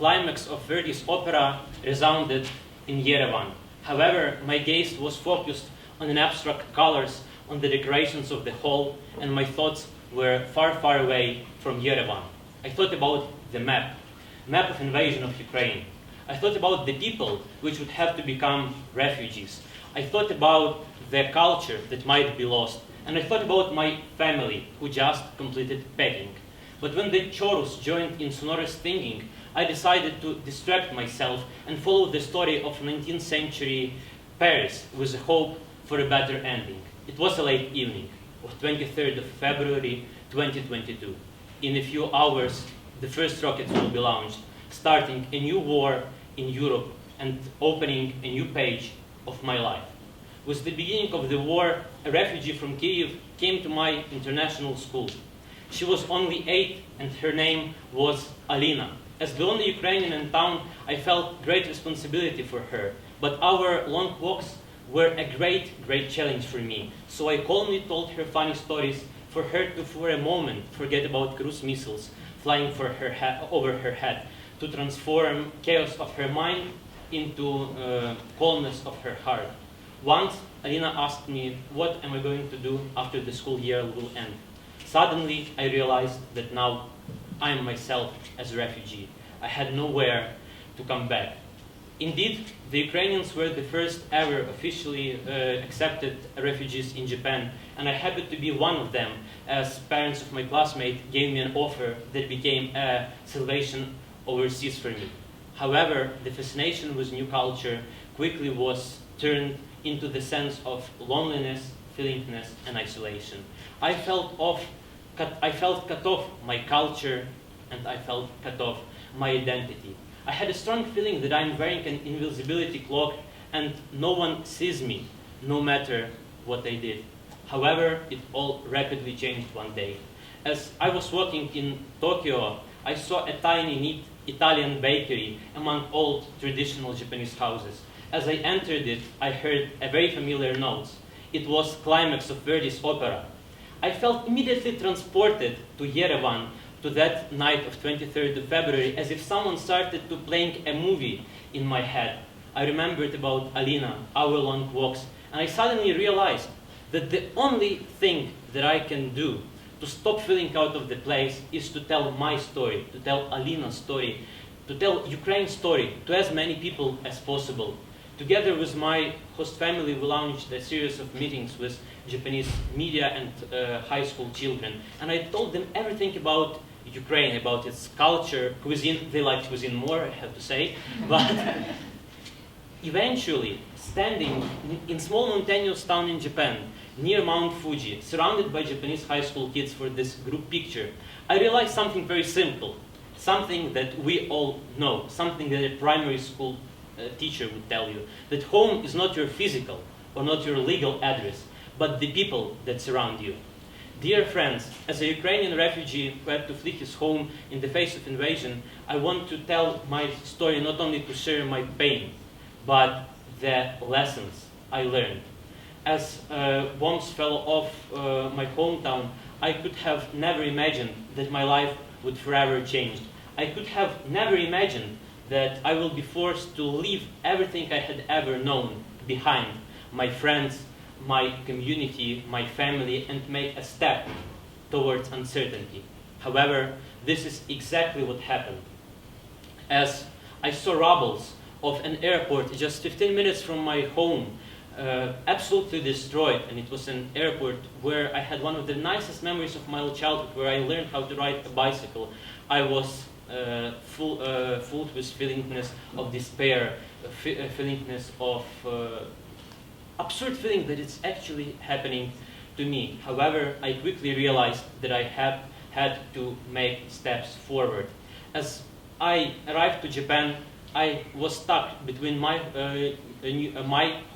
climax of Verdi's opera resounded in Yerevan. However, my gaze was focused on an abstract colors on the decorations of the hall, and my thoughts were far, far away from Yerevan. I thought about the map of invasion of Ukraine. I thought about the people which would have to become refugees. I thought about the culture that might be lost. And I thought about my family who just completed packing. But when the chorus joined in sonorous singing, I decided to distract myself and follow the story of 19th century Paris with a hope for a better ending. It was a late evening of 23rd of February 2022. In a few hours, the first rockets will be launched, starting a new war in Europe and opening a new page of my life. With the beginning of the war, a refugee from Kyiv came to my international school. She was only 8 and her name was Alina. As the only Ukrainian in town, I felt great responsibility for her, but our long walks were a great challenge for me. So I calmly told her funny stories for her to, for a moment, forget about cruise missiles flying over her head, to transform chaos of her mind into calmness of her heart. Once, Alina asked me, what am I going to do after the school year will end? Suddenly, I realized that now I am myself as a refugee. I had nowhere to come back. Indeed, the Ukrainians were the first ever officially accepted refugees in Japan, and I happened to be one of them, as parents of my classmate gave me an offer that became a salvation overseas for me. However, the fascination with new culture quickly was turned into the sense of loneliness, feelingness, and isolation. I felt cut off my culture, and I felt cut off my identity. I had a strong feeling that I'm wearing an invisibility cloak and no one sees me, no matter what I did. However, it all rapidly changed one day. As I was walking in Tokyo, I saw a tiny, neat Italian bakery among old traditional Japanese houses. As I entered it, I heard a very familiar note. It was climax of Verdi's opera. I felt immediately transported to Yerevan, to that night of 23rd of February, as if someone started to playing a movie in my head. I remembered about Alina, our long walks, and I suddenly realized that the only thing that I can do to stop feeling out of the place is to tell my story, to tell Alina's story, to tell Ukraine's story to as many people as possible. Together with my host family, we launched a series of meetings with Japanese media and high school children. And I told them everything about Ukraine, about its culture, cuisine. They liked cuisine more, I have to say. But eventually, standing in small mountainous town in Japan, near Mount Fuji, surrounded by Japanese high school kids for this group picture, I realized something very simple, something that we all know, something that a primary school teacher would tell you, that home is not your physical or not your legal address, but the people that surround you. Dear friends, as a Ukrainian refugee who had to flee his home in the face of invasion, I want to tell my story not only to share my pain, but the lessons I learned. As bombs fell off my hometown, I could have never imagined that my life would forever change. I could have never imagined that I will be forced to leave everything I had ever known behind, my friends, my community, my family, and make a step towards uncertainty. However, this is exactly what happened. As I saw rubbles of an airport just 15 minutes from my home, absolutely destroyed, and it was an airport where I had one of the nicest memories of my childhood, where I learned how to ride a bicycle. I was full with feelingness of despair, feelingness of absurd feeling that it's actually happening to me. However, I quickly realized that I had to make steps forward. As I arrived to Japan, I was stuck between my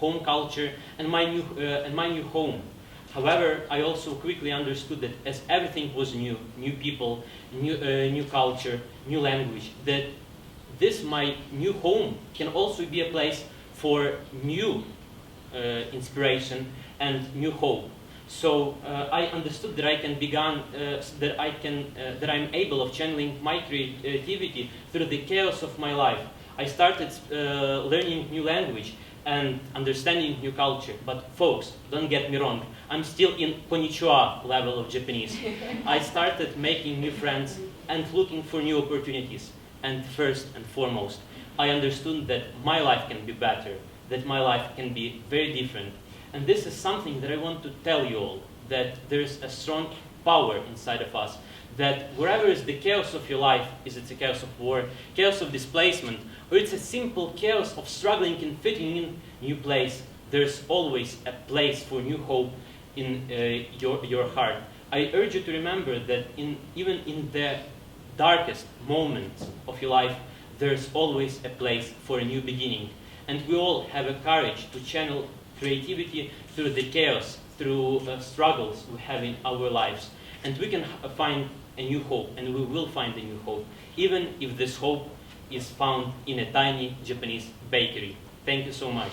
home culture and my new home. However, I also quickly understood that as everything was new people, new culture, new language, that this my new home can also be a place for new inspiration and new hope. So I understood that I can that I'm able of channeling my creativity through the chaos of my life. I started learning new language and understanding new culture. But folks, don't get me wrong, I'm still in konnichiwa level of Japanese. I started making new friends and looking for new opportunities. And first and foremost, I understood that my life can be better, that my life can be very different. And this is something that I want to tell you all, that there's a strong power inside of us, that wherever is the chaos of your life, is it a chaos of war, chaos of displacement, or it's a simple chaos of struggling and fitting in new place, there's always a place for new hope in your heart. I urge you to remember that even in the darkest moments of your life, there's always a place for a new beginning. And we all have a courage to channel creativity through the chaos, through struggles we have in our lives. And we can find a new hope, and we will find a new hope, even if this hope is found in a tiny Japanese bakery. Thank you so much.